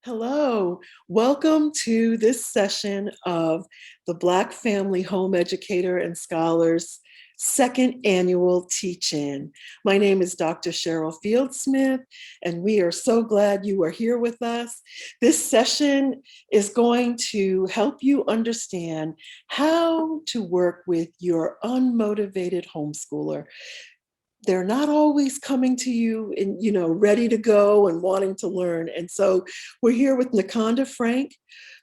Hello, welcome to this session of the Black Family Home Educator and Scholars second annual teach-in. My name is Dr. Cheryl Fieldsmith, and we are so glad you are here with us. This session is going to help you understand how to work with your unmotivated homeschooler. They're not always coming to you and, ready to go and wanting to learn. And so we're here with NaConda Frank,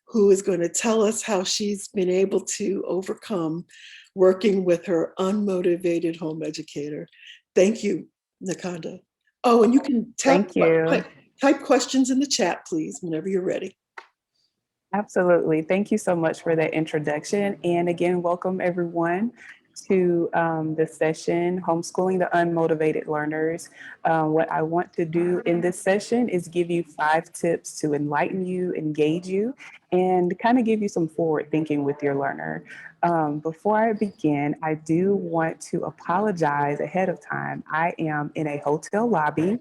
who is going to tell us how she's been able to overcome working with her unmotivated home educator. Thank you, NaConda. Oh, and you can Thank you. type questions in the chat, please, whenever you're ready. Absolutely. Thank you so much for that introduction. And again, welcome everyone to this session, Homeschooling the Unmotivated Learners. What I want to do in this session is give you 5 tips to enlighten you, engage you, and kind of give you some forward thinking with your learner. Before I begin, I do want to apologize ahead of time. I am in a hotel lobby.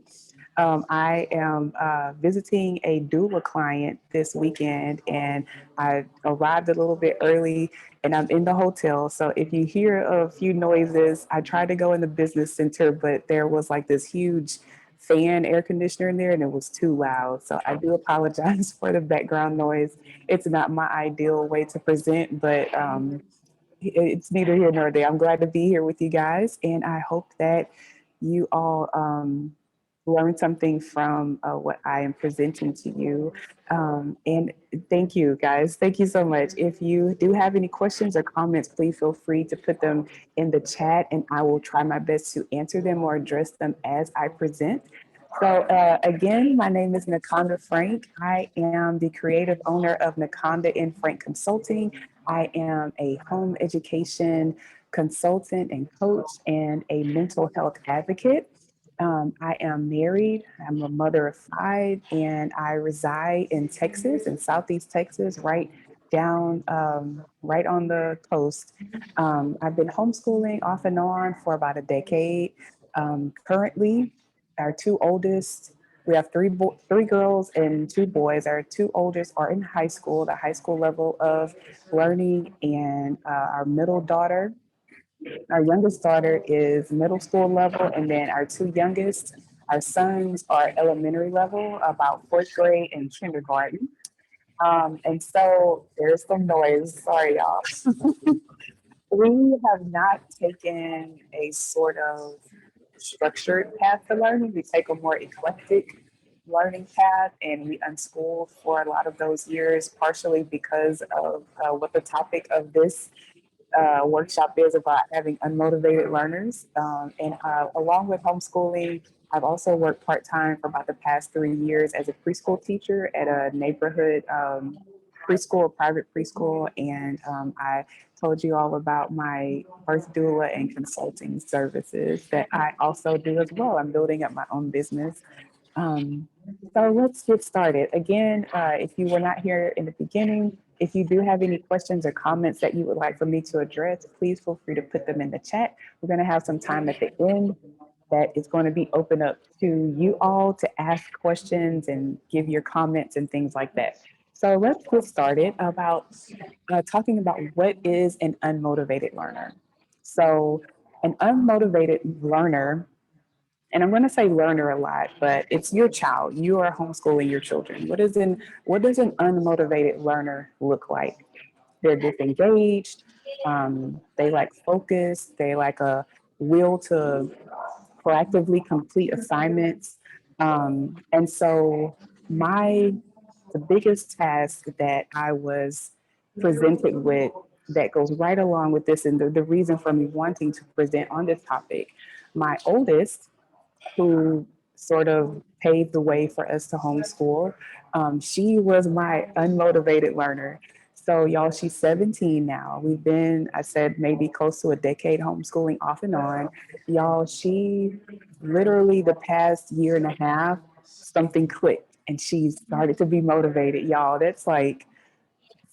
I am visiting a doula client this weekend, and I arrived a little bit early, and I'm in the hotel. So if you hear a few noises, I tried to go in the business center, but there was like this huge fan air conditioner in there, and it was too loud. So I do apologize for the background noise. It's not my ideal way to present, but it's neither here nor there. I'm glad to be here with you guys, and I hope that you all learn something from what I am presenting to you. And thank you, guys. Thank you so much. If you do have any questions or comments, please feel free to put them in the chat, and I will try my best to answer them or address them as I present. So again, my name is NaConda Frank. I am the creative owner of NaConda and Frank Consulting. I am a home education consultant and coach and a mental health advocate. I am married. I'm a mother of 5, and I reside in Texas, in Southeast Texas, right on the coast. I've been homeschooling off and on for about a decade. Currently, our 2 oldest, we have 3 girls and 2 boys. Our 2 oldest are in high school, the high school level of learning, and our middle daughter our youngest daughter is middle school level, and then our 2 youngest, our sons are elementary level, about 4th grade and kindergarten. And so there's some noise. Sorry, y'all. We have not taken a sort of structured path to learning. We take a more eclectic learning path, and we unschool for a lot of those years, partially because of what the topic of this workshop is about, having unmotivated learners. And along with homeschooling, I've also worked part-time for about the past 3 years as a preschool teacher at a neighborhood preschool, a private preschool. And I told you all about my birth doula and consulting services that I also do as well. I'm building up my own business. Um, so let's get started. Again, if you were not here in the beginning, if you do have any questions or comments that you would like for me to address, please feel free to put them in the chat. We're going to have some time at the end that is going to be open up to you all to ask questions and give your comments and things like that. So let's get started about talking about what is an unmotivated learner. So an unmotivated learner, and I'm going to say learner a lot, but it's your child. You are homeschooling your children. What does an unmotivated learner look like? They're disengaged. They lack focus. They lack a will to proactively complete assignments. And so my the biggest task that I was presented with that goes right along with this, and the reason for me wanting to present on this topic, my oldest, who sort of paved the way for us to homeschool. She was my unmotivated learner. So, y'all, she's 17 now. We've been, I said, maybe close to a decade homeschooling off and on. Y'all, she literally the past year and a half, something clicked and she started to be motivated. Y'all, that's like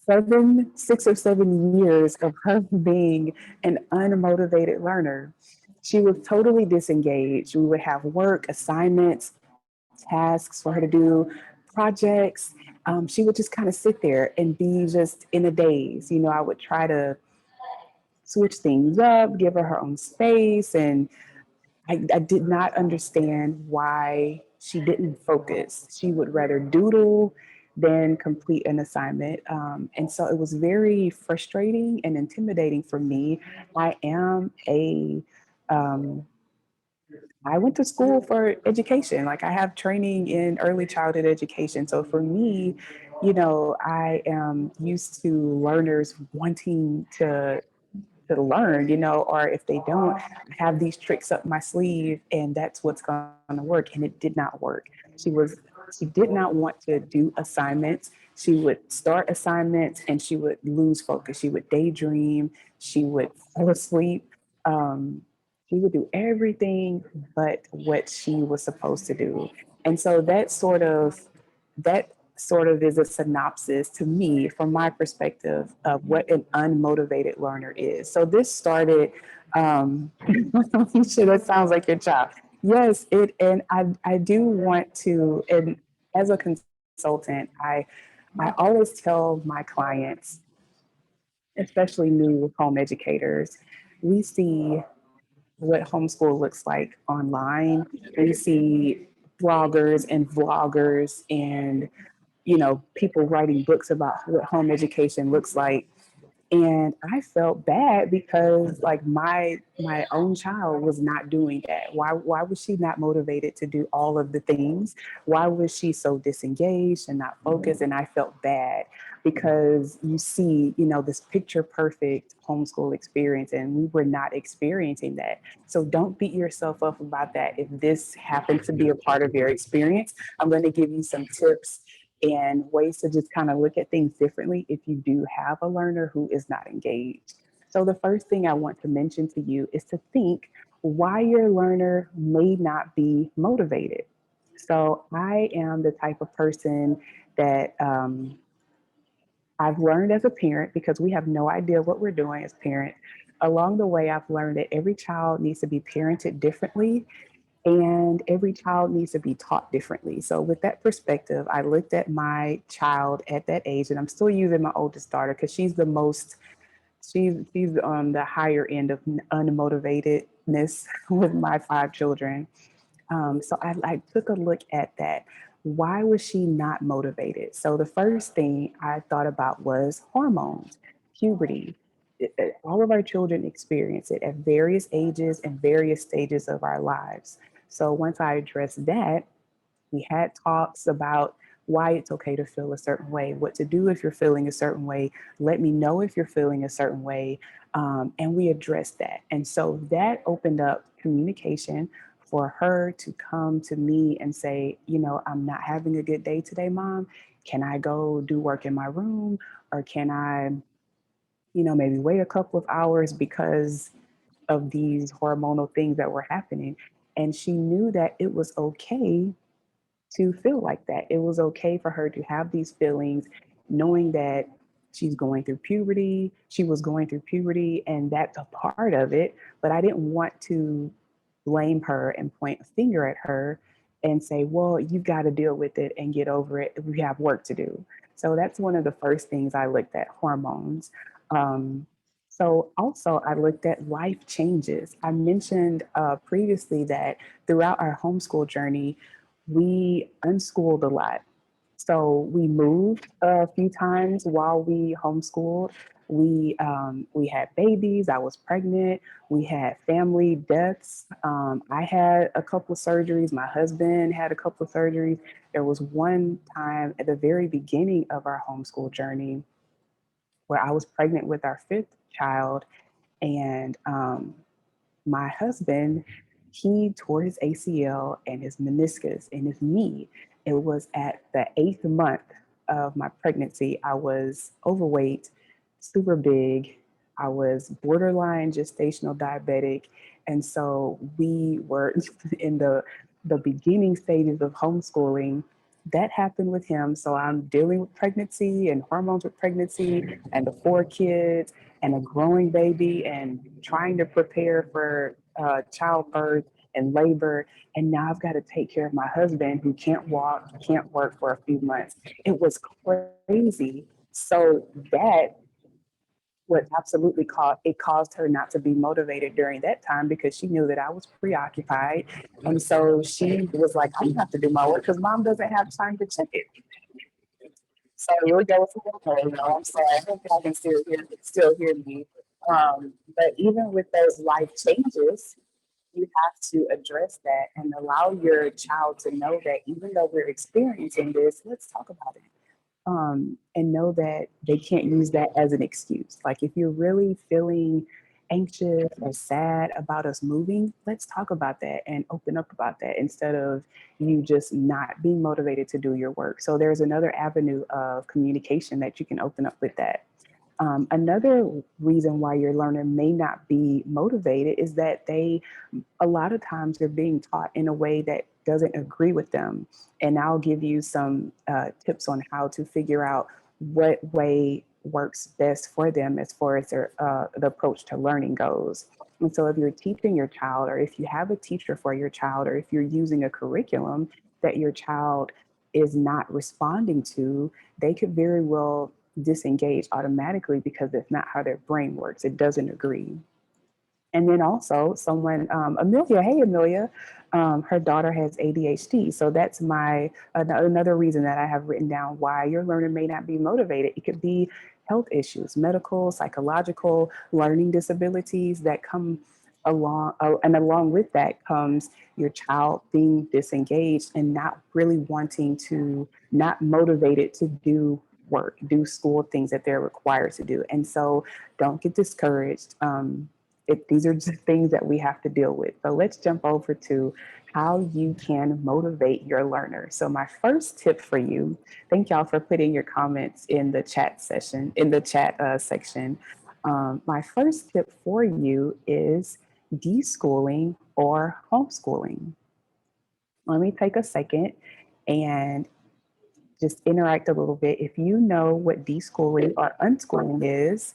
6 or 7 years of her being an unmotivated learner. She was totally disengaged. We would have work, assignments, tasks for her to do, projects, she would just kind of sit there and be just in a daze. I would try to switch things up, give her her own space, and I did not understand why she didn't focus. She would rather doodle than complete an assignment. And so it was very frustrating and intimidating for me. I am a, um, I went to school for education. Like I have training in early childhood education. So for me, I am used to learners wanting to learn, or if they don't, I have these tricks up my sleeve and that's what's going to work. And it did not work. She was, she did not want to do assignments. She would start assignments and she would lose focus. She would daydream. She would fall asleep. Um, she would do everything but what she was supposed to do. And so that sort of is a synopsis to me from my perspective of what an unmotivated learner is. So this started, sure, that sounds like your child. Yes, and I do want to, and as a consultant, I always tell my clients, especially new home educators, we see what homeschool looks like online. We see bloggers and vloggers and people writing books about what home education looks like. And I felt bad because like my own child was not doing that. Why was she not motivated to do all of the things? Why was she so disengaged and not focused? And I felt bad because you see, this picture perfect homeschool experience and we were not experiencing that. So don't beat yourself up about that. If this happens to be a part of your experience, I'm going to give you some tips and ways to just kind of look at things differently if you do have a learner who is not engaged. So, the first thing I want to mention to you is to think why your learner may not be motivated. So, I am the type of person that I've learned as a parent because we have no idea what we're doing as parents. Along the way, I've learned that every child needs to be parented differently and every child needs to be taught differently. So, with that perspective, I looked at my child at that age, and I'm still using my oldest daughter because she's the most, she's on the higher end of unmotivatedness with my 5 children. So I took a look at that. Why was she not motivated? So the first thing I thought about was hormones, puberty. All of our children experience it at various ages and various stages of our lives. So once I addressed that, we had talks about why it's okay to feel a certain way, what to do if you're feeling a certain way. Let me know if you're feeling a certain way. And we addressed that. And so that opened up communication for her to come to me and say, I'm not having a good day today, mom. Can I go do work in my room? Or can I, maybe wait a couple of hours because of these hormonal things that were happening? And she knew that it was okay to feel like that. It was okay for her to have these feelings, knowing that she's going through puberty. She was going through puberty, and that's a part of it. But I didn't want to blame her and point a finger at her and say, well, you've got to deal with it and get over it. We have work to do. So that's one of the first things I looked at, hormones. Um, so also I looked at life changes. I mentioned previously that throughout our homeschool journey, we unschooled a lot. So we moved a few times while we homeschooled. We had babies. I was pregnant. We had family deaths. I had a couple of surgeries. My husband had a couple of surgeries. There was one time at the very beginning of our homeschool journey where I was pregnant with our fifth child, and my husband, he tore his ACL and his meniscus in his knee. It was at the 8th month of my pregnancy. I was overweight, super big. I was borderline gestational diabetic. And so we were in the beginning stages of homeschooling. That happened with him. So I'm dealing with pregnancy and hormones with pregnancy and the 4 kids and a growing baby and trying to prepare for childbirth. and labor. And now I've got to take care of my husband who can't walk, can't work for a few months. It was crazy. So that what absolutely caused her not to be motivated during that time because she knew that I was preoccupied. And so she was like, I have to do my work because mom doesn't have time to check it. So here we go with the you know, I'm sorry, I hope y'all can still hear me. But even with those life changes, you have to address that and allow your child to know that even though we're experiencing this, let's talk about it. And know that they can't use that as an excuse. Like if you're really feeling anxious or sad about us moving, let's talk about that and open up about that instead of you just not being motivated to do your work. So there's another avenue of communication that you can open up with that. Another reason why your learner may not be motivated is that a lot of times they're being taught in a way that doesn't agree with them. And I'll give you some tips on how to figure out what way works best for them as far as the approach to learning goes. And so if you're teaching your child, or if you have a teacher for your child, or if you're using a curriculum that your child is not responding to, they could very well disengage automatically because it's not how their brain works. It doesn't agree. And then also Amelia, hey Amelia, her daughter has ADHD. So that's another reason that I have written down why your learner may not be motivated. It could be health issues, medical, psychological, learning disabilities that come along. And along with that comes your child being disengaged and not really wanting to, not motivated to do work, do school things that they're required to do. And so don't get discouraged. These are just things that we have to deal with. So let's jump over to how you can motivate your learner. So my first tip for you, thank y'all for putting your comments in the chat section. My first tip for you is deschooling or homeschooling. Let me take a second and just interact a little bit. If you know what deschooling or unschooling is,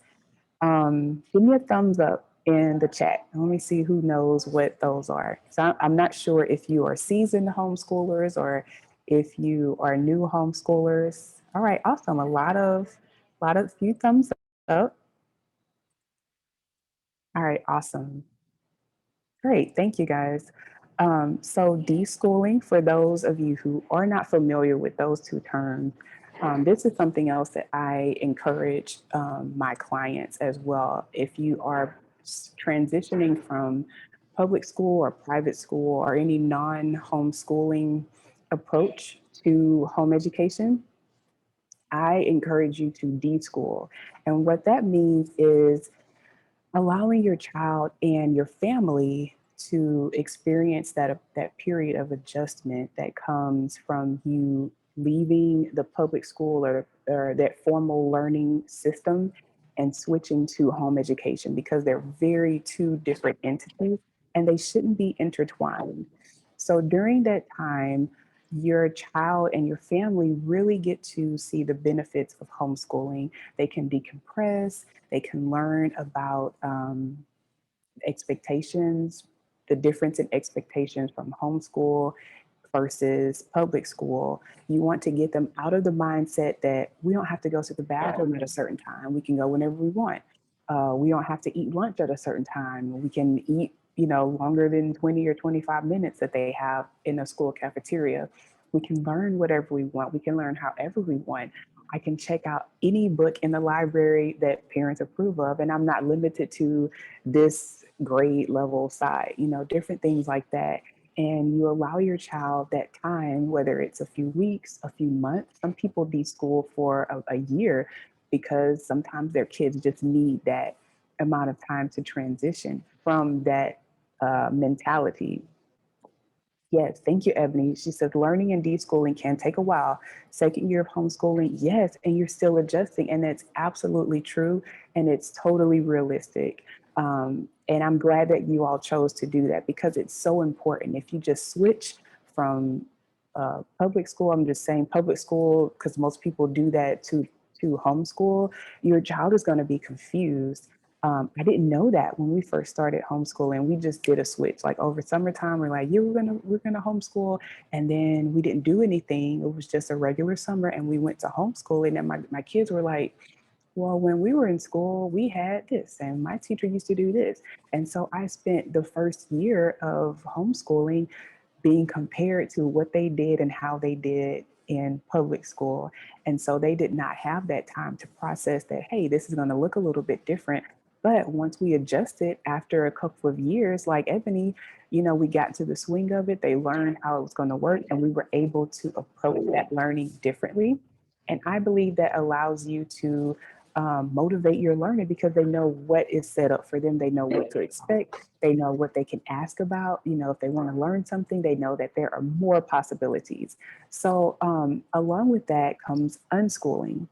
give me a thumbs up in the chat. Let me see who knows what those are. So I'm not sure if you are seasoned homeschoolers or if you are new homeschoolers. All right, awesome. Few thumbs up. All right, awesome. Great, thank you guys. So deschooling, for those of you who are not familiar with those two terms, this is something else that I encourage my clients as well. If you are transitioning from public school or private school or any non-homeschooling approach to home education, I encourage you to deschool. And what that means is allowing your child and your family to experience that period of adjustment that comes from you leaving the public school or that formal learning system and switching to home education, because they're very two different entities and they shouldn't be intertwined. So during that time, your child and your family really get to see the benefits of homeschooling. They can decompress, they can learn about expectations, the difference in expectations from homeschool versus public school. You want to get them out of the mindset that we don't have to go to the bathroom at a certain time. We can go whenever we want. We don't have to eat lunch at a certain time. We can eat, longer than 20 or 25 minutes that they have in a school cafeteria. We can learn whatever we want. We can learn however we want. I can check out any book in the library that parents approve of, and I'm not limited to this grade level side, different things like that. And you allow your child that time, whether it's a few weeks, a few months. Some people deschool for a year because sometimes their kids just need that amount of time to transition from that mentality. Yes, thank you, Ebony. She said learning and deschooling can take a while. Second year of homeschooling, yes, and you're still adjusting, and that's absolutely true, and it's totally realistic. And I'm glad that you all chose to do that because it's so important. If you just switch from public school, I'm just saying public school because most people do that to homeschool, your child is going to be confused. I didn't know that when we first started homeschooling. We just did a switch. Like over summertime, we're like, yeah, we're gonna homeschool, and then we didn't do anything. It was just a regular summer, and we went to homeschooling. And my kids were like, well, when we were in school, we had this, and my teacher used to do this. And so I spent the first year of homeschooling being compared to what they did and how they did in public school. And so they did not have that time to process that, hey, this is going to look a little bit different. But once we adjusted after a couple of years, like Ebony, we got to the swing of it. They learned how it was going to work, and we were able to approach that learning differently. And I believe that allows you to motivate your learner because they know what is set up for them. They know what to expect. They know what they can ask about. If they want to learn something, they know that there are more possibilities. So, along with that comes unschooling.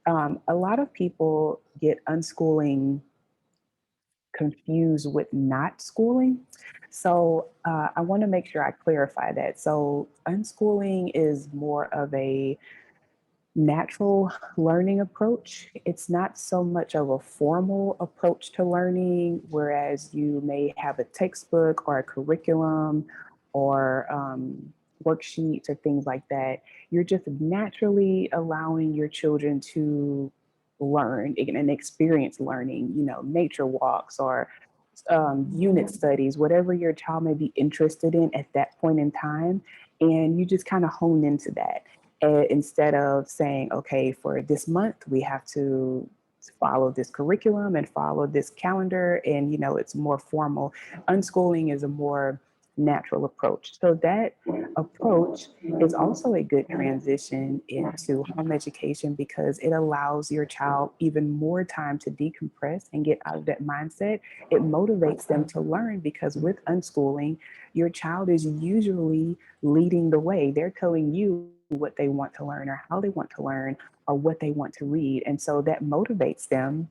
A lot of people get unschooling confused with not schooling. So, I want to make sure I clarify that. So, unschooling is more of a natural learning approach. It's not so much of a formal approach to learning, whereas you may have a textbook or a curriculum or worksheets or things like that. You're just naturally allowing your children to learn and experience learning, nature walks or unit studies, whatever your child may be interested in at that point in time. And you just kind of hone into that instead of saying, okay, for this month, we have to follow this curriculum and follow this calendar. And, it's more formal. Unschooling is a more natural approach. So that approach is also a good transition into home education because it allows your child even more time to decompress and get out of that mindset. It motivates them to learn because with unschooling, your child is usually leading the way. They're telling you what they want to learn or how they want to learn or what they want to read. And so that motivates them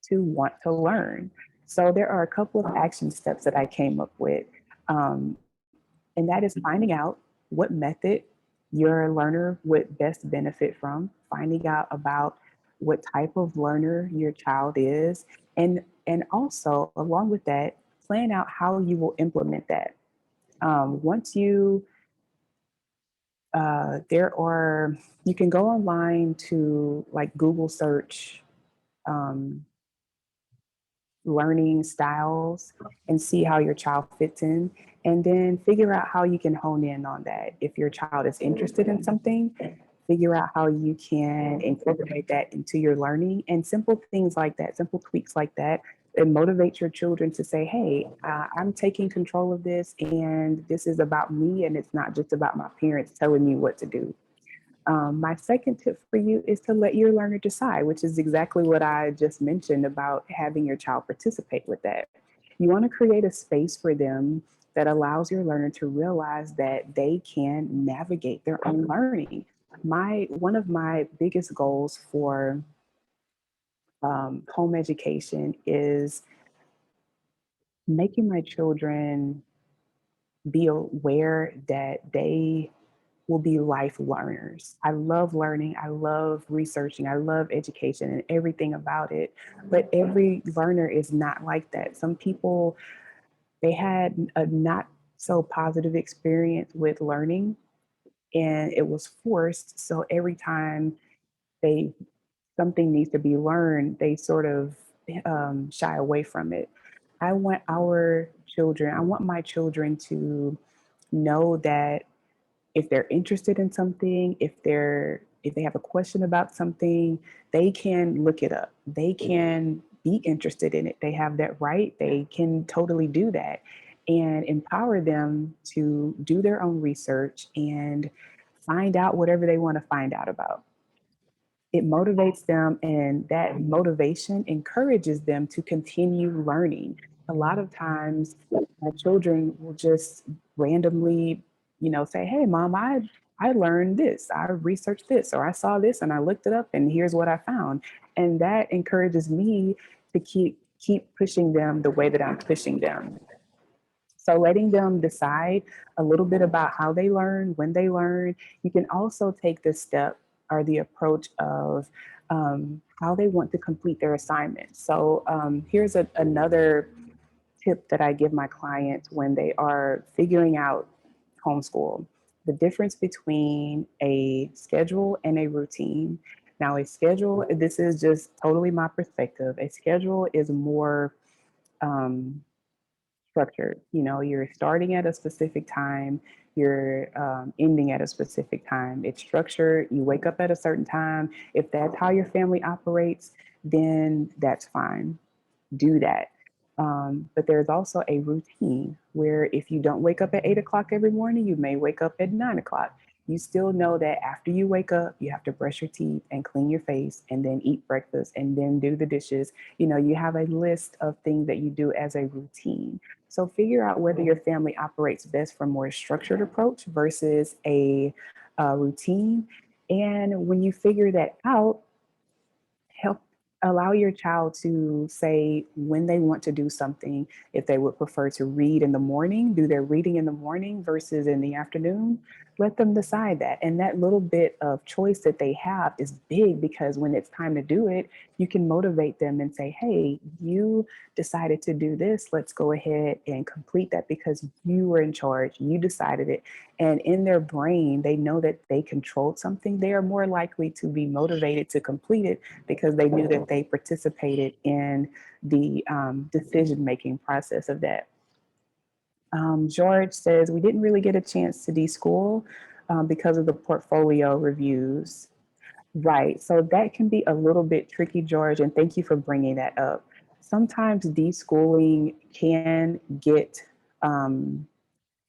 to want to learn. So there are a couple of action steps that I came up with. And that is finding out what method your learner would best benefit from, finding out about what type of learner your child is, and also along with that, plan out how you will implement that. Once you there are you can go online to like Google search um, learning styles and see how your child fits in, and then figure out how you can hone in on that. If your child is interested in something, figure out how you can incorporate that into your learning, and simple things like that, simple tweaks like that. It motivates your children to say, hey, I'm taking control of this, and this is about me, and it's not just about my parents telling me what to do. My second tip for you is to let your learner decide, which is exactly what I just mentioned about having your child participate with that. You want to create a space for them that allows your learner to realize that they can navigate their own learning. One of my biggest goals for home education is making my children be aware that they will be life learners. I love learning. I love researching. I love education and everything about it. But every learner is not like that. Some people, they had a not so positive experience with learning and it was forced. So every time they something needs to be learned, they sort of shy away from it. I want my children to know that if they're interested in something, if they have a question about something, they can look it up. They can be interested in it. They have that right. They can totally do that and empower them to do their own research and find out whatever they want to find out about. It motivates them, and that motivation encourages them to continue learning. A lot of times, my children will just randomly, say, "Hey, mom, I learned this, I researched this, or I saw this and I looked it up, and here's what I found." And that encourages me to keep pushing them the way that I'm pushing them. So letting them decide a little bit about how they learn, when they learn. You can also take the step or the approach of how they want to complete their assignments. So here's another tip that I give my clients when they are figuring out homeschool: the difference between a schedule and a routine. Now, a schedule, this is just totally my perspective. A schedule is more um, structured. You know, you're starting at a specific time, you're ending at a specific time. It's structured. You wake up at a certain time. If that's how your family operates, then that's fine. Do that. But there's also a routine where if you don't wake up at 8 o'clock every morning, you may wake up at 9 o'clock. You still know that after you wake up, you have to brush your teeth and clean your face and then eat breakfast and then do the dishes. You know, you have a list of things that you do as a routine. So figure out whether your family operates best from a more structured approach versus a routine. And when you figure that out, help allow your child to say when they want to do something. If they would prefer to read in the morning, do their reading in the morning versus in the afternoon. Let them decide that. And that little bit of choice that they have is big, because when it's time to do it, you can motivate them and say, hey, you decided to do this. Let's go ahead and complete that because you were in charge. You decided it. And in their brain, they know that they controlled something. They are more likely to be motivated to complete it because they knew that they participated in the decision-making process of that. George says, we didn't really get a chance to deschool because of the portfolio reviews. Right. So that can be a little bit tricky, George, and thank you for bringing that up. Sometimes deschooling can get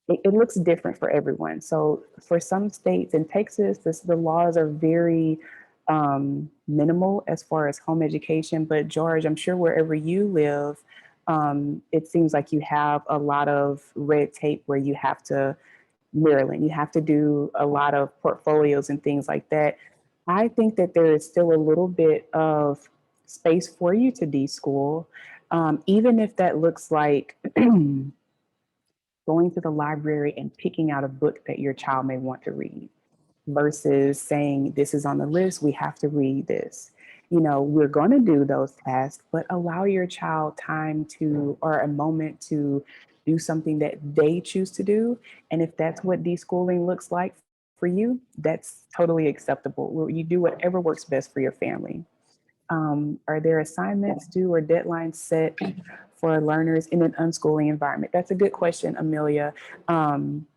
it looks different for everyone. So for some states in Texas, the laws are very minimal as far as home education. But George, I'm sure wherever you live, it seems like you have a lot of red tape where you have to, Maryland, you have to do a lot of portfolios and things like that. I think that there is still a little bit of space for you to deschool, even if that looks like going to the library and picking out a book that your child may want to read versus saying, this is on the list, we have to read this. You know, we're going to do those tasks, but allow your child time to, or a moment to do something that they choose to do. And if that's what deschooling looks like for you, that's totally acceptable. You do whatever works best for your family. Are there assignments due or deadlines set for learners in an unschooling environment? That's a good question, Amelia. Um,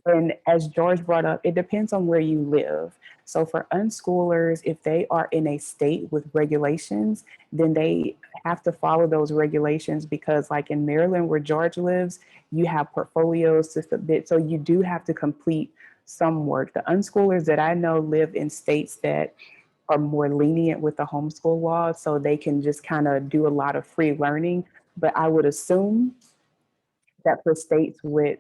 and as George brought up, it depends on where you live. So for unschoolers, if they are in a state with regulations, then they have to follow those regulations because, like in Maryland, where George lives, you have portfolios to submit. So you do have to complete some work. The unschoolers that I know live in states that are more lenient with the homeschool law, so they can just kind of do a lot of free learning. But I would assume that for states with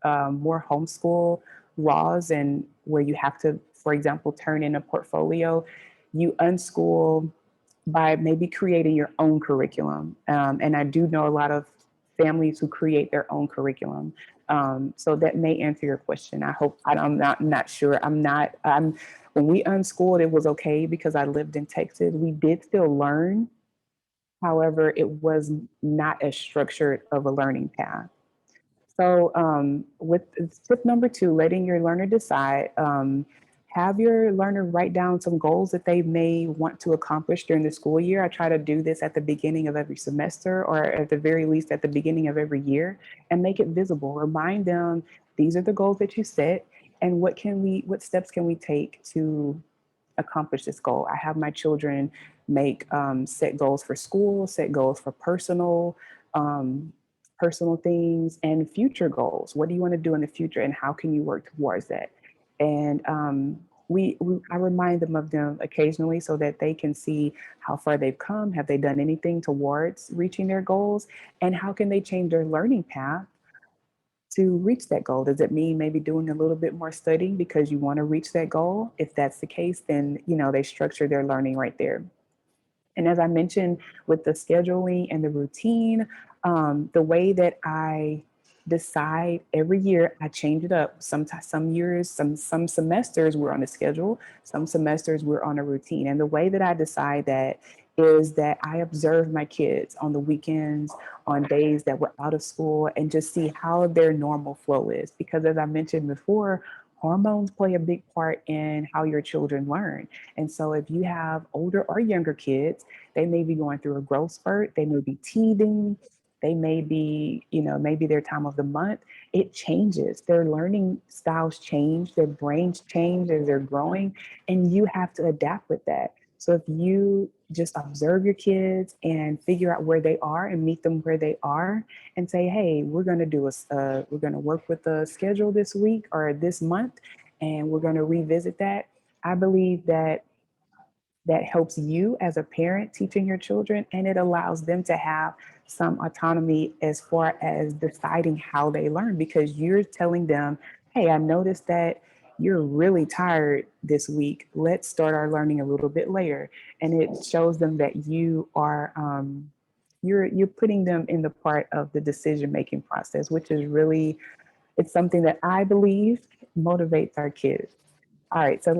more homeschool laws and where you have to, for example, turn in a portfolio, you unschool by maybe creating your own curriculum. And I do know a lot of families who create their own curriculum. So that may answer your question. I hope. I'm not sure. When we unschooled, it was okay because I lived in Texas. We did still learn. However, it was not as structured of a learning path. So with tip number two, letting your learner decide, have your learner write down some goals that they may want to accomplish during the school year. I try to do this at the beginning of every semester, or at the very least at the beginning of every year, and make it visible. Remind them, these are the goals that you set, and what steps can we take to accomplish this goal? I have my children make set goals for school, set goals for um, personal things, and future goals. What do you want to do in the future, and how can you work towards that? And I remind them occasionally so that they can see how far they've come. Have they done anything towards reaching their goals, and how can they change their learning path to reach that goal? Does it mean maybe doing a little bit more studying because you want to reach that goal? If that's the case, then they structure their learning right there. And as I mentioned with the scheduling and the routine, the way that I decide every year. I change it up. Some years, some semesters we're on a schedule, some semesters we're on a routine. And the way that I decide that is that I observe my kids on the weekends, on days that we're out of school, and just see how their normal flow is. Because as I mentioned before, hormones play a big part in how your children learn. And so if you have older or younger kids, they may be going through a growth spurt, they may be teething, they may be, maybe their time of the month, it changes. Their learning styles change, their brains change as they're growing, and you have to adapt with that. So if you just observe your kids and figure out where they are and meet them where they are and say, hey, we're going to we're going to work with the schedule this week or this month, and we're going to revisit that. I believe that that helps you as a parent teaching your children, and it allows them to have some autonomy as far as deciding how they learn, because you're telling them, hey, I noticed that you're really tired this week. Let's start our learning a little bit later. And it shows them that you are you're putting them in the part of the decision making process, which is really, it's something that I believe motivates our kids. All right, so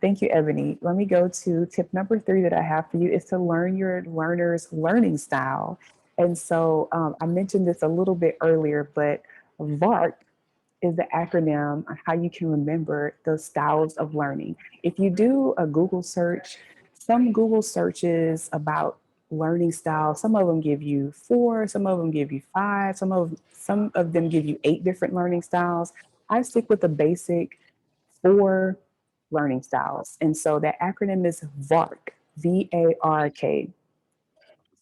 thank you, Ebony. Let me go to tip number 3 that I have for you is to learn your learner's learning style. And so I mentioned this a little bit earlier, but VARK is the acronym on how you can remember the styles of learning. If you do a Google search, some Google searches about learning styles, some of them give you 4, some of them give you 5, some of them give you 8 different learning styles. I stick with the basic 4 learning styles. And so that acronym is VARK, VARK.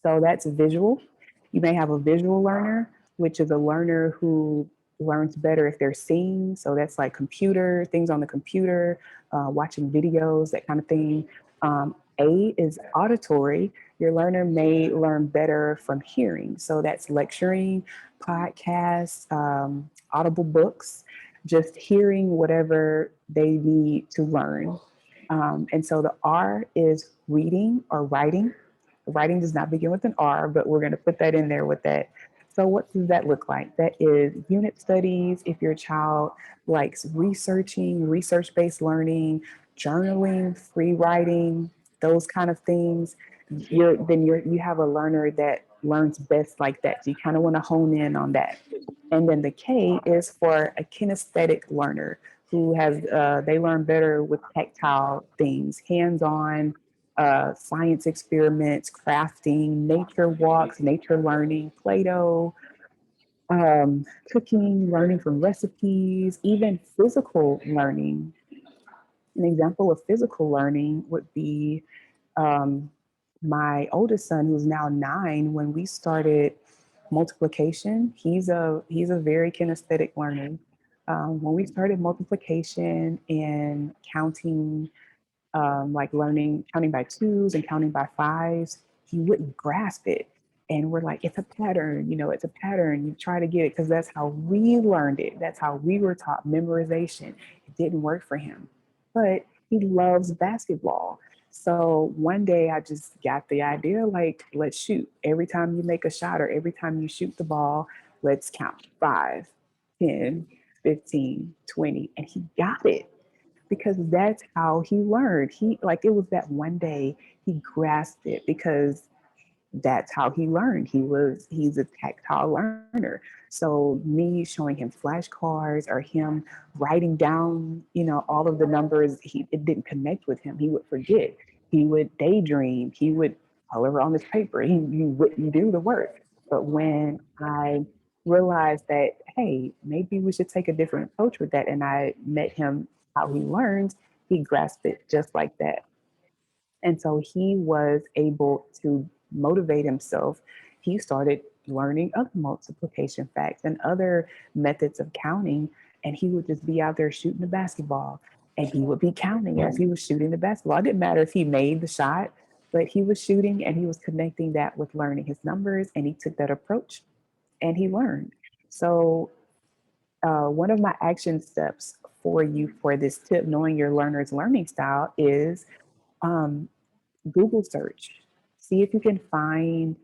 So that's visual. You may have a visual learner, which is a learner who learns better if they're seeing. So that's like computer, things on the computer, watching videos, that kind of thing. A is auditory. Your learner may learn better from hearing. So that's lecturing, podcasts, audible books, just hearing whatever they need to learn. And so the R is reading or writing. Writing does not begin with an R, but we're going to put that in there with that. So what does that look like? That is unit studies. If your child likes researching, research-based learning, journaling, free writing, those kind of things, you have a learner that learns best like that. So you kind of want to hone in on that. And then the K is for a kinesthetic learner who has they learn better with tactile things, hands-on, science experiments, crafting, nature walks, nature learning, Play-Doh, cooking, learning from recipes, even physical learning. An example of physical learning would be um, my oldest son, who's now 9. When we started multiplication, he's a very kinesthetic learner. When we started multiplication and counting, like learning counting by 2s and counting by 5s, he wouldn't grasp it. And we're like, it's a pattern, it's a pattern. You try to get it because that's how we learned it. That's how we were taught memorization. It didn't work for him, but he loves basketball. So one day I just got the idea, like, let's shoot. Every time you make a shot or every time you shoot the ball, let's count 5, 10, 15, 20. And he got it because that's how he learned. It was that one day he grasped it because that's how he learned. He's a tactile learner. So me showing him flashcards or him writing down, all of the numbers, it didn't connect with him. He would forget. He would daydream. He would color on his paper. He wouldn't do the work. But when I realized that, hey, maybe we should take a different approach with that, and I met him how he learns, he grasped it just like that. And so he was able to motivate himself. He started learning other multiplication facts and other methods of counting. And he would just be out there shooting the basketball. And he would be counting as he was shooting the basketball. It didn't matter if he made the shot, but he was shooting and he was connecting that with learning his numbers. And he took that approach and he learned. So, one of my action steps for you for this tip, knowing your learner's learning style, is um, Google search. See if you can find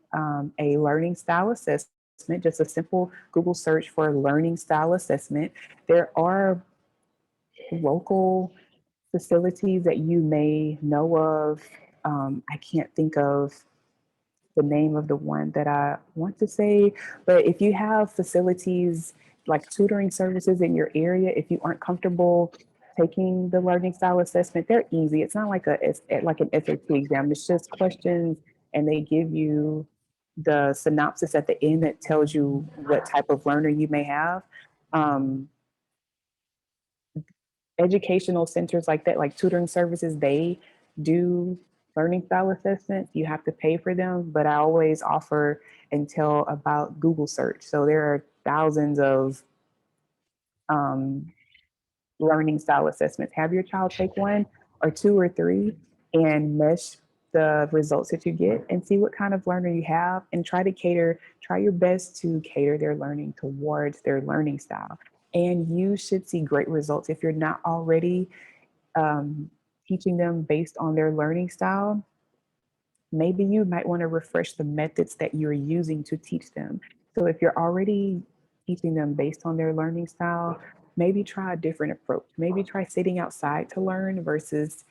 a learning style assessment assessment, just a simple Google search for learning style assessment. There are local facilities that you may know of. I can't think of the name of the one that I want to say, but if you have facilities like tutoring services in your area, if you aren't comfortable taking the learning style assessment, they're easy. It's not like like an SAT exam. It's just questions, and they give you the synopsis at the end that tells you what type of learner you may have. Um, Educational centers like that, like tutoring services, they do learning style assessments. You have to pay for them, but I always offer and tell about Google search. So there are thousands of um, learning style assessments. Have your child take one or two or three and mesh the results that you get and see what kind of learner you have, and try your best to cater their learning towards their learning style. And you should see great results if you're not already um, teaching them based on their learning style. Maybe you might want to refresh the methods that you're using to teach them. So if you're already teaching them based on their learning style, maybe try a different approach. Maybe try sitting outside to learn versus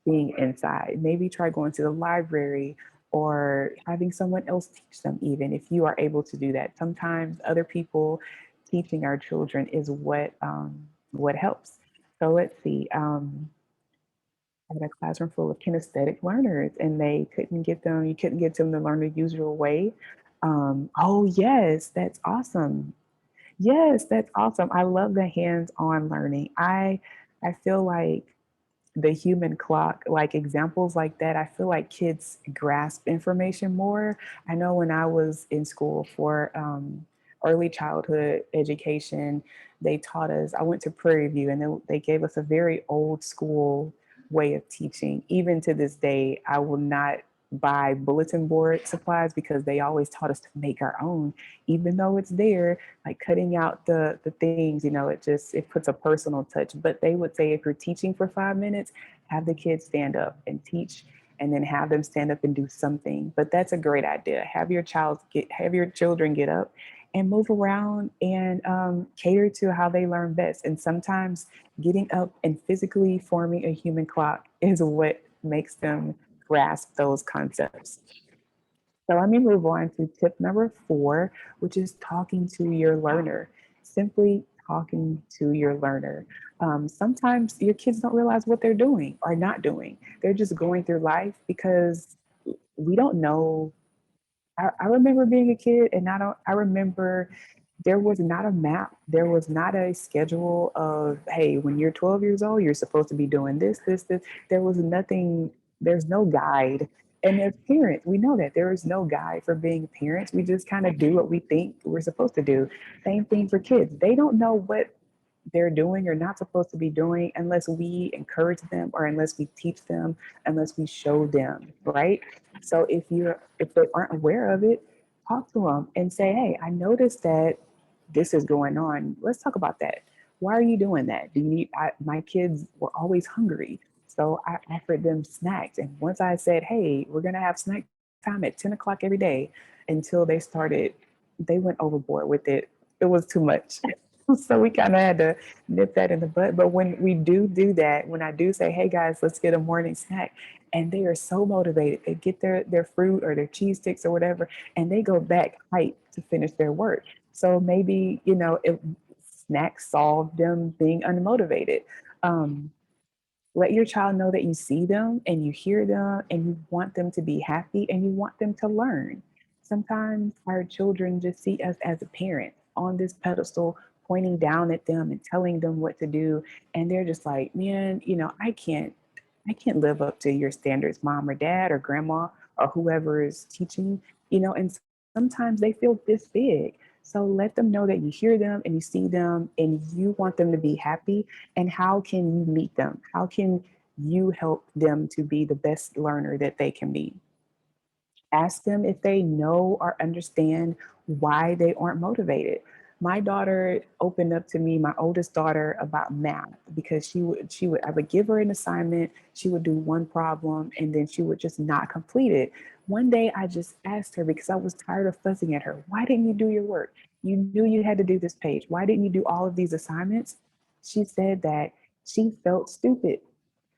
being inside. Maybe try going to the library or having someone else teach them, even if you are able to do that. Sometimes other people teaching our children is what helps. So let's see. I had a classroom full of kinesthetic learners, and you couldn't get them to learn the usual way. Oh, yes, that's awesome. Yes, that's awesome. I love the hands-on learning. I feel like the human clock, like examples like that, I feel like kids grasp information more. I know when I was in school for early childhood education, they taught us, I went to Prairie View, and they gave us a very old school way of teaching. Even to this day, I will not buy bulletin board supplies because they always taught us to make our own, even though it's there, like cutting out the things, it puts a personal touch. But they would say, if you're teaching for 5 minutes, have the kids stand up and teach, and then have them stand up and do something. But that's a great idea. Have your children get up and move around, and cater to how they learn best. And sometimes getting up and physically forming a human clock is what makes them grasp those concepts. So let me move on to tip number 4, which is talking to your learner. Simply talking to your learner. Sometimes your kids don't realize what they're doing or not doing. They're just going through life because we don't know. I remember being a kid, and I remember there was not a map. There was not a schedule of, hey, when you're 12 years old, you're supposed to be doing this, this, this. There was nothing, there's no guide. And as parents, we know that there is no guide for being parents. We just kind of do what we think we're supposed to do. Same thing for kids. They don't know what they're doing or not supposed to be doing unless we encourage them, or unless we teach them, unless we show them, right? So if they aren't aware of it, talk to them and say, hey, I noticed that this is going on. Let's talk about that. Why are you doing that? My kids were always hungry, so I offered them snacks. And once I said, hey, we're gonna have snack time at 10 o'clock every day, until they went overboard with it. It was too much. So we kind of had to nip that in the bud. But when we do that, when I do say, hey guys, let's get a morning snack, and they are so motivated, they get their fruit or their cheese sticks or whatever, and they go back hyped to finish their work. So maybe, snacks solve them being unmotivated. Um, Let your child know that you see them and you hear them and you want them to be happy and you want them to learn. Sometimes our children just see us as a parent on this pedestal, pointing down at them and telling them what to do. And they're just like, man, I can't live up to your standards, mom or dad or grandma or whoever is teaching, and sometimes they feel this big. So let them know that you hear them and you see them and you want them to be happy. And how can you meet them? How can you help them to be the best learner that they can be? Ask them if they know or understand why they aren't motivated. My daughter opened up to me, my oldest daughter, about math because I would give her an assignment, she would do one problem, and then she would just not complete it. One day I just asked her because I was tired of fussing at her, why didn't you do your work? You knew you had to do this page. Why didn't you do all of these assignments? She said that she felt stupid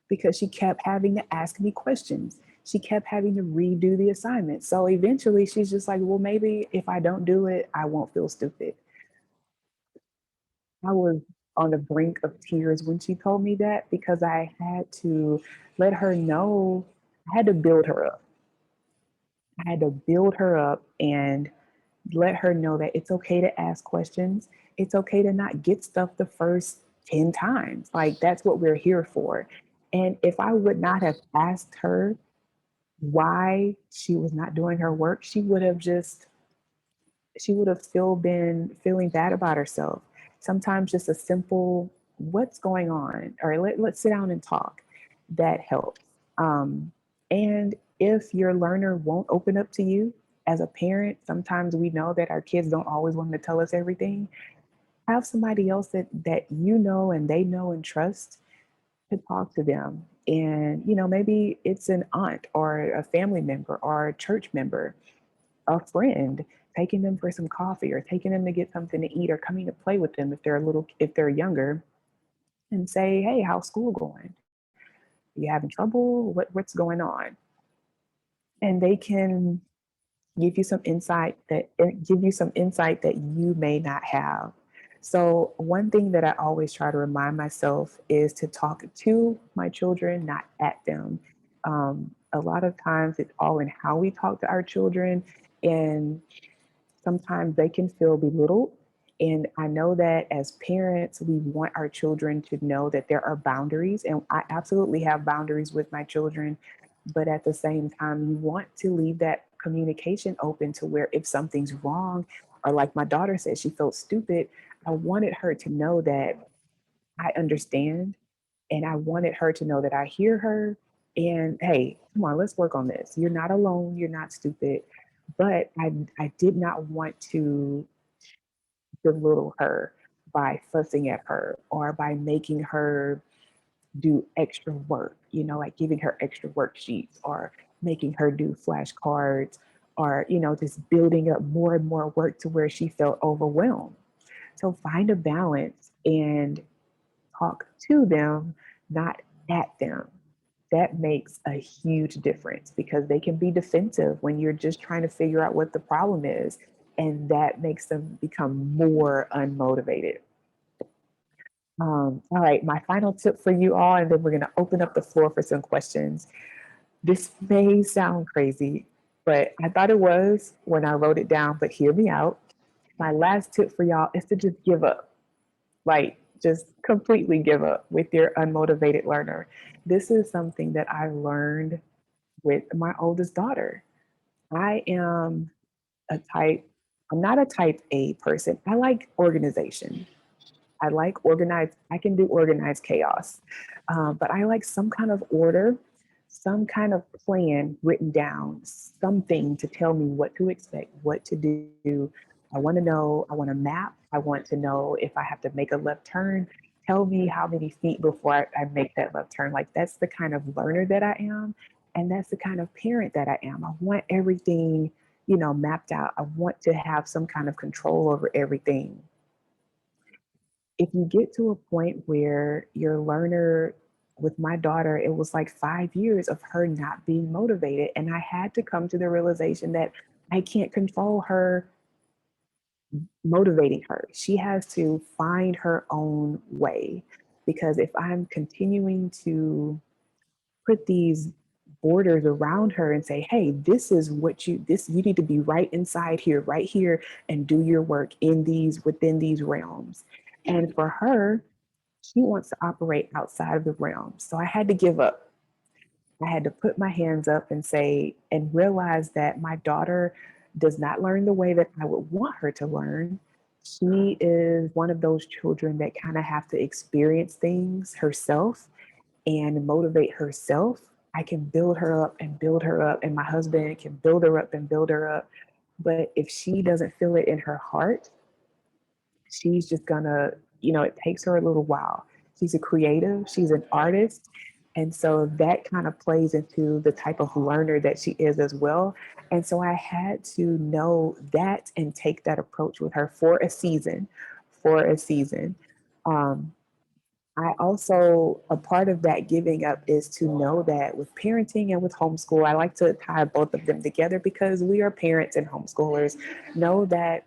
because she kept having to ask me questions. She kept having to redo the assignment. So eventually she's just like, well, maybe if I don't do it, I won't feel stupid. I was on the brink of tears when she told me that because I had to let her know, I had to build her up. I had to build her up and let her know that it's okay to ask questions. It's okay to not get stuff the first 10 times. Like, that's what we're here for. And if I would not have asked her why she was not doing her work, she would have still been feeling bad about herself. Sometimes just a simple, what's going on? Or let's sit down and talk. That helps. And if your learner won't open up to you as a parent, sometimes we know that our kids don't always want to tell us everything. Have somebody else that you know and they know and trust to talk to them. And, maybe it's an aunt or a family member or a church member, a friend, taking them for some coffee or taking them to get something to eat or coming to play with them if they're younger, and say, hey, how's school going? You having trouble? What's going on? And they can give you some insight that you may not have. So one thing that I always try to remind myself is to talk to my children, not at them. A lot of times it's all in how we talk to our children, and sometimes they can feel belittled. And I know that as parents, we want our children to know that there are boundaries. And I absolutely have boundaries with my children. But at the same time, you want to leave that communication open to where if something's wrong, or like my daughter said, she felt stupid, I wanted her to know that I understand. And I wanted her to know that I hear her. And hey, come on, let's work on this. You're not alone. You're not stupid. But I did not want to belittle her by fussing at her or by making her do extra work, like giving her extra worksheets or making her do flashcards or, just building up more and more work to where she felt overwhelmed. So find a balance and talk to them, not at them. That makes a huge difference because they can be defensive when you're just trying to figure out what the problem is. And that makes them become more unmotivated. All right, my final tip for you all, and then we're going to open up the floor for some questions. This may sound crazy, but I thought it was when I wrote it down, but hear me out. My last tip for y'all is to just give up. Like, just completely give up with your unmotivated learner. This is something that I learned with my oldest daughter. I am a type, I'm not a type A person. I like organization. I like organized, I can do organized chaos, but I like some kind of order, some kind of plan written down, something to tell me what to expect, what to do. I want to know, I want a map. I want to know if I have to make a left turn. Tell me how many feet before I make that left turn. Like, that's the kind of learner that I am. And that's the kind of parent that I am. I want everything, mapped out. I want to have some kind of control over everything. If you get to a point where your learner, with my daughter, it was like 5 years of her not being motivated. And I had to come to the realization that I can't control her motivating her. She has to find her own way. Because if I'm continuing to put these borders around her and say, hey, this is what you need to be right inside here, right here, and do your work within these realms. And for her, she wants to operate outside of the realm. So I had to give up. I had to put my hands up and say, and realize that my daughter does not learn the way that I would want her to learn. She is one of those children that kind of have to experience things herself and motivate herself. I can build her up and build her up, and my husband can build her up and build her up. But if she doesn't feel it in her heart, she's just gonna, it takes her a little while. She's a creative, she's an artist. And so that kind of plays into the type of learner that she is as well. And so I had to know that and take that approach with her for a season, for a season. Um, I also, a part of that giving up is to know that with parenting and with homeschool, I like to tie both of them together because we are parents and homeschoolers. Know that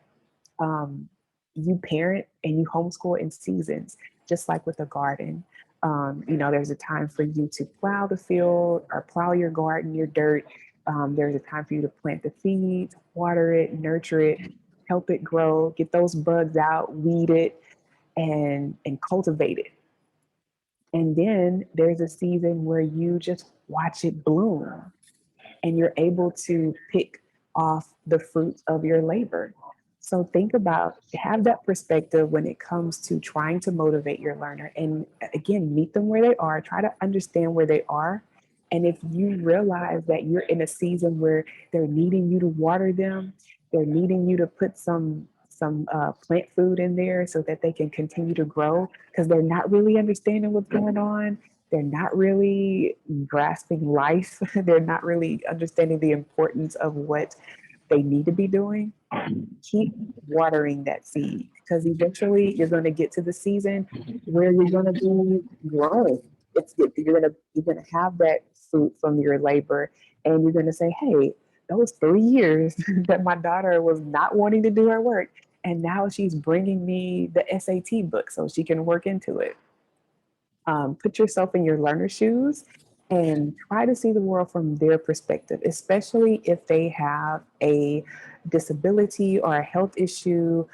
you parent and you homeschool in seasons, just like with a garden. There's a time for you to plow the field or plow your garden, your dirt. There's a time for you to plant the seeds, water it, nurture it, help it grow, get those bugs out, weed it, and cultivate it. And then there's a season where you just watch it bloom and you're able to pick off the fruits of your labor. So think about, have that perspective when it comes to trying to motivate your learner. And again, meet them where they are, try to understand where they are. And if you realize that you're in a season where they're needing you to water them, they're needing you to put some plant food in there so that they can continue to grow because they're not really understanding what's going on. They're not really grasping life. They're not really understanding the importance of what they need to be doing. Keep watering that seed because eventually you're going to get to the season where you're going to be growing. You're gonna have that fruit from your labor, and you're going to say, "Hey, those 3 years that my daughter was not wanting to do her work, and now she's bringing me the SAT book so she can work into it." Put yourself in your learner's shoes and try to see the world from their perspective, especially if they have a disability or a health issue.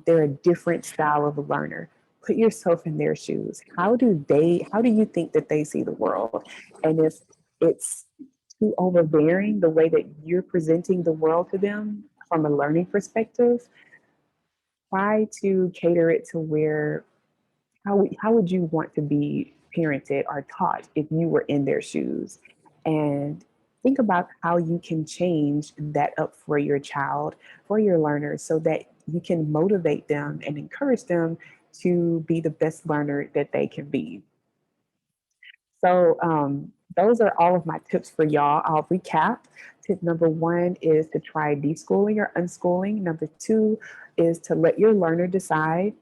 They're a different style of a learner. Put yourself in their shoes. How do you think that they see the world? And if it's too overbearing the way that you're presenting the world to them from a learning perspective, try to cater it to where how would you want to be parented or taught if you were in their shoes? And think about how you can change that up for your child, for your learners, so that you can motivate them and encourage them to be the best learner that they can be. So those are all of my tips for y'all. I'll recap. Tip number one is to try deschooling or unschooling. Number two is to let your learner decide.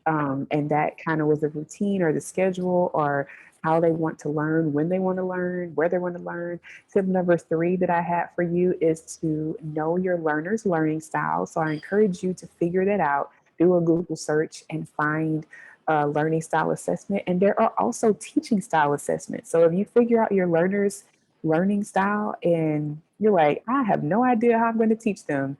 And that kind of was the routine or the schedule or how they want to learn, when they want to learn, where they want to learn. Tip number three that I had for you is to know your learner's learning style. So I encourage you to figure that out. Do a Google search and find learning style assessment. And there are also teaching style assessments. So if you figure out your learner's learning style and you're like, I have no idea how I'm going to teach them,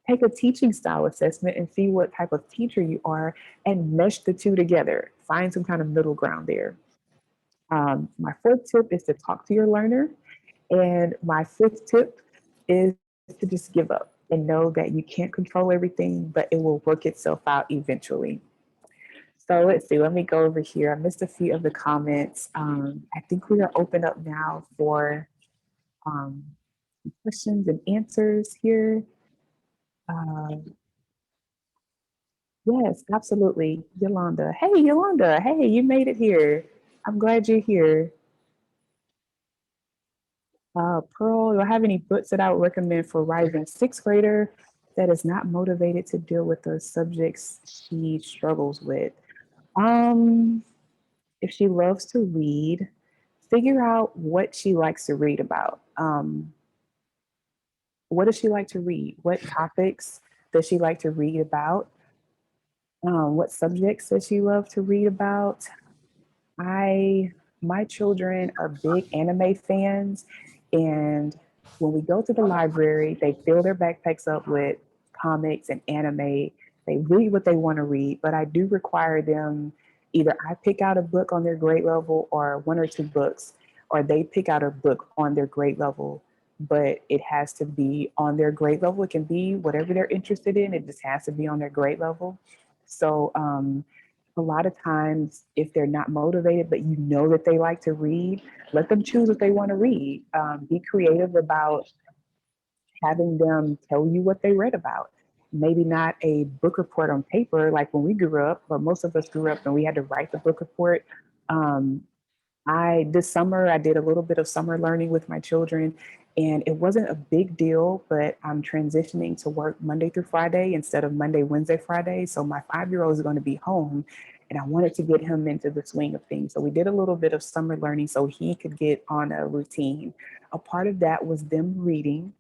take a teaching style assessment and see what type of teacher you are and mesh the two together. Find some kind of middle ground there. My fourth tip is to talk to your learner. And my fifth tip is to just give up and know that you can't control everything, but it will work itself out eventually. So let's see, let me go over here. I missed a few of the comments. I think we are open up now for um, questions and answers here. Uh, yes, absolutely. Yolanda. Hey, Yolanda. Hey, you made it here. I'm glad you're here. Pearl, do I have any books that I would recommend for rising sixth grader that is not motivated to deal with the subjects she struggles with? Um, if she loves to read, figure out what she likes to read about. What does she like to read? What topics does she like to read about? What subjects does she love to read about? I My children are big anime fans, and when we go to the library, they fill their backpacks up with comics and anime. They read what they want to read, but I do require them either I pick out a book on their grade level or one or two books, or they pick out a book on their grade level, but it has to be on their grade level. It can be whatever they're interested in, it just has to be on their grade level. So a lot of times, if they're not motivated, but you know that they like to read, let them choose what they want to read. Be creative about having them tell you what they read about. maybe not a book report on paper like when we grew up, but most of us grew up and we had to write the book report. Um, I this summer I did a little bit of summer learning with my children, and it wasn't a big deal, but I'm transitioning to work Monday through Friday instead of Monday, Wednesday, Friday. So my 5-year-old is going to be home, and I wanted to get him into the swing of things. So we did a little bit of summer learning so he could get on a routine. A part of that was them reading,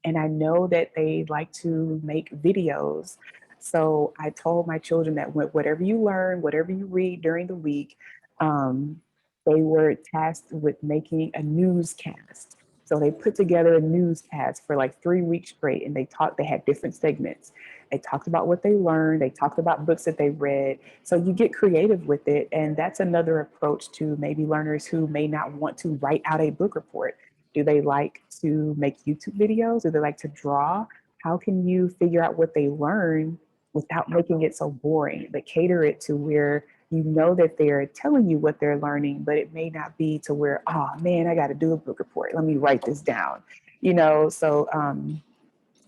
and I know that they like to make videos. So I told my children that whatever you learn, whatever you read during the week, um, they were tasked with making a newscast. So they put together a newscast for like 3 weeks straight, and they had different segments. They talked about what they learned, they talked about books that they read. So you get creative with it. And that's another approach to maybe learners who may not want to write out a book report. Do they like to make YouTube videos? Do they like to draw? How can you figure out what they learn without making it so boring, but cater it to where you know that they're telling you what they're learning, but it may not be to where, oh man, I got to do a book report. Let me write this down. So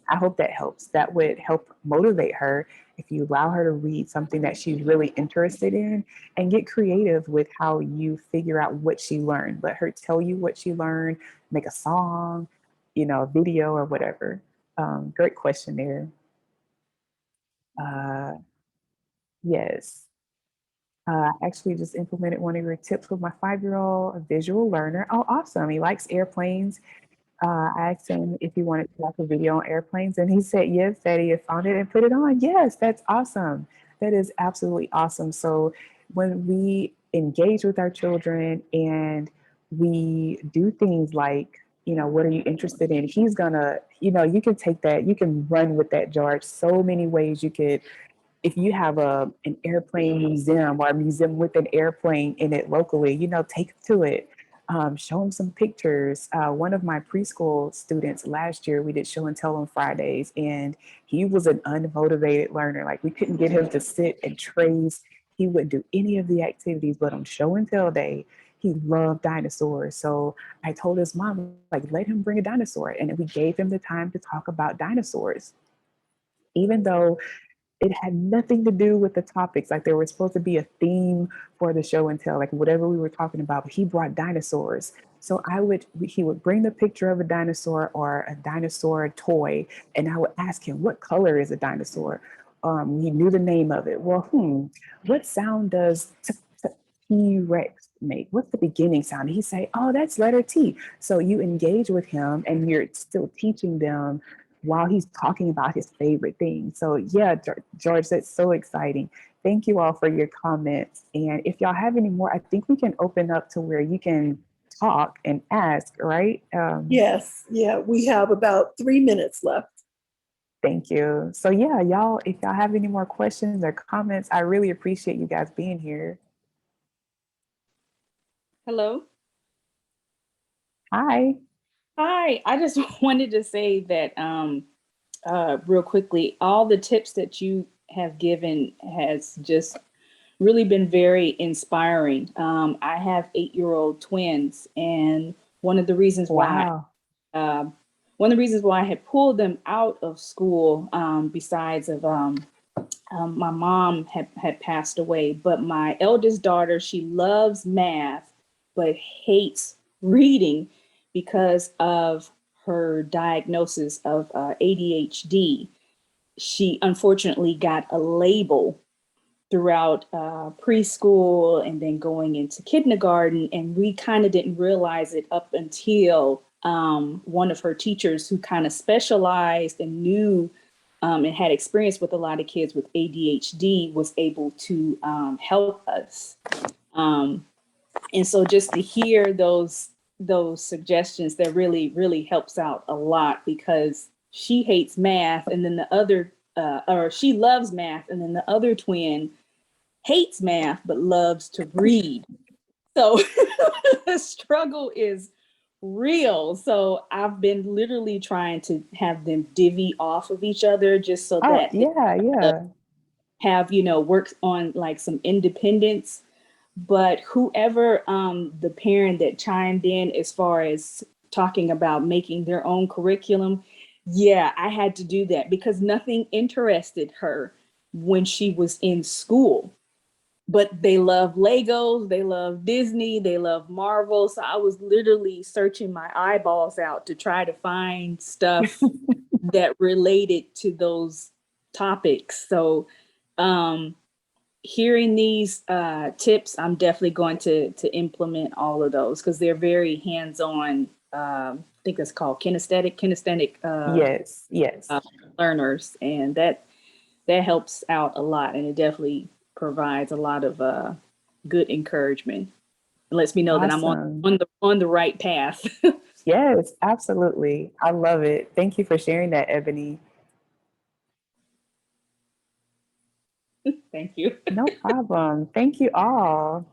I hope that helps. That would help motivate her if you allow her to read something that she's really interested in and get creative with how you figure out what she learned. Let her tell you what she learned, make a song, a video or whatever. Great question there. Uh, yes. Actually just implemented one of your tips with my 5-year-old, a visual learner. Oh, awesome. He likes airplanes. I asked him if he wanted to watch a video on airplanes, and he said yes, that he had found it and put it on. Yes, that's awesome. That is absolutely awesome. So when we engage with our children and we do things like, what are you interested in? He's gonna, you can take that, you can run with that, George. So many ways you could, if you have an airplane museum or a museum with an airplane in it locally, take them to it. Show them some pictures. One of my preschool students last year, we did show and tell on Fridays, and he was an unmotivated learner. Like we couldn't get him to sit and trace. He wouldn't do any of the activities, but on show and tell day, he loved dinosaurs. So I told his mom, like, let him bring a dinosaur. And we gave him the time to talk about dinosaurs. Even though it had nothing to do with the topics. Like there was supposed to be a theme for the show and tell, like whatever we were talking about, but he brought dinosaurs. So he would bring the picture of a dinosaur or a dinosaur toy, and I would ask him, what color is a dinosaur? He knew the name of it. Well, what sound does T-Rex make? What's the beginning sound? He'd say, oh, that's letter T. So you engage with him and you're still teaching them while he's talking about his favorite thing. So yeah, George, that's so exciting. Thank you all for your comments. And if y'all have any more, I think we can open up to where you can talk and ask, right? Yes, yeah, we have about 3 minutes left. Thank you. So yeah, y'all, if y'all have any more questions or comments, I really appreciate you guys being here. Hello. Hi. Hi. I just wanted to say that real quickly, all the tips that you have given has just really been very inspiring. I have 8-year-old twins, and one of the reasons why Wow. uh, one of the reasons why I had pulled them out of school, besides of my mom had passed away, but my eldest daughter, she loves math, but hates reading because of her diagnosis of ADHD. She unfortunately got a label throughout preschool and then going into kindergarten. And we kind of didn't realize it up until one of her teachers who kind of specialized and knew and had experience with a lot of kids with ADHD was able to help us. Um, and so just to hear those suggestions, that really helps out a lot, because she hates math, and then the other or she loves math, and then the other twin hates math but loves to read. So the struggle is real. So I've been literally trying to have them divvy off of each other just so Oh, that they yeah, yeah. have, work on like some independence. But whoever the parent that chimed in as far as talking about making their own curriculum, Yeah, I had to do that because nothing interested her when she was in school. But they love Legos, they love Disney, they love Marvel. So I was literally searching my eyeballs out to try to find stuff that related to those topics. So um, hearing these tips, I'm definitely going to implement all of those because they're very hands-on. I think that's called kinesthetic Yes, yes. uh, learners, and that helps out a lot, and it definitely provides a lot of good encouragement. It lets me know that I'm Awesome. on the right path. Yes, absolutely. I love it. Thank you for sharing that, Ebony. Thank you. No problem. Thank you all.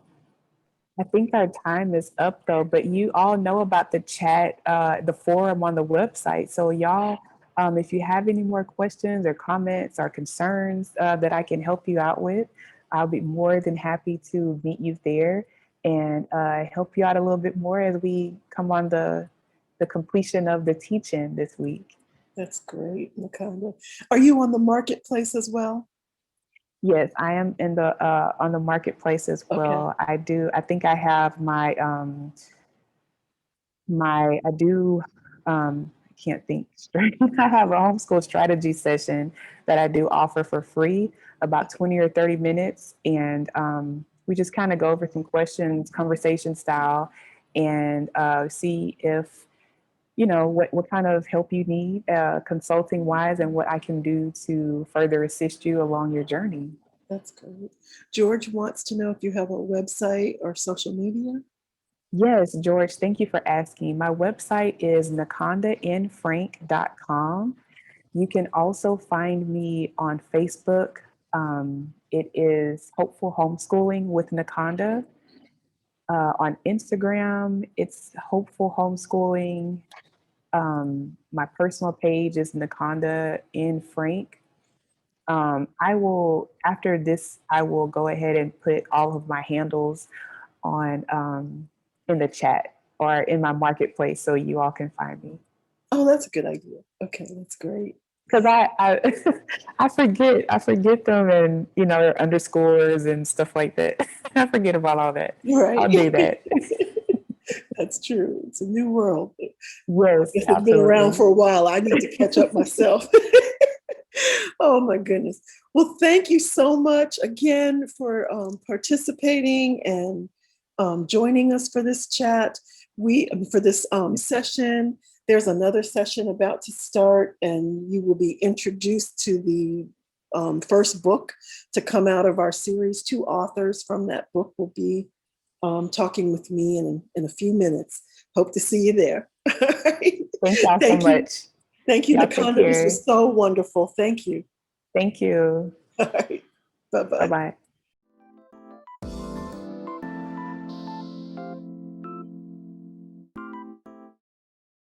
I think our time is up though, but you all know about the chat, the forum on the website. So y'all, if you have any more questions or comments or concerns that I can help you out with, I'll be more than happy to meet you there and help you out a little bit more as we come on the completion of the teaching this week. That's great, NaConda. Are you on the marketplace as well? Yes, I am in the on the marketplace as Okay. well. I do. I think I have my I do, I can't think straight. I have a homeschool strategy session that I do offer for free, about 20 or 30 minutes. And we just kind of go over some questions, conversation style, and see if, what kind of help you need consulting wise and what I can do to further assist you along your journey. That's great. George wants to know if you have a website or social media. Yes, George, thank you for asking. My website is nacondanfrank.com. You can also find me on Facebook. It is Hopeful Homeschooling with NaConda. On Instagram, it's Hopeful Homeschooling. My personal page is NaConda in Frank. I will, after this, I will go ahead and put all of my handles on in the chat or in my marketplace so you all can find me. Oh, that's a good idea. Okay, that's great. Because I forget them and underscores and stuff like that. I forget about all that. Right. I'll do that. That's true. It's a new world. I Yes, guess it's been around absolutely. for a while. I need to catch up myself. Oh my goodness. Well, thank you so much again for participating and joining us for this chat. For this session. There's another session about to start, and you will be introduced to the first book to come out of our series. Two authors from that book will be talking with me in a few minutes. Hope to see you there. Thank y'all so Thank you. much. Thank you, Y'all take NaConda. This care. was so wonderful. Thank you. Thank you. All right. Bye Bye-bye. bye.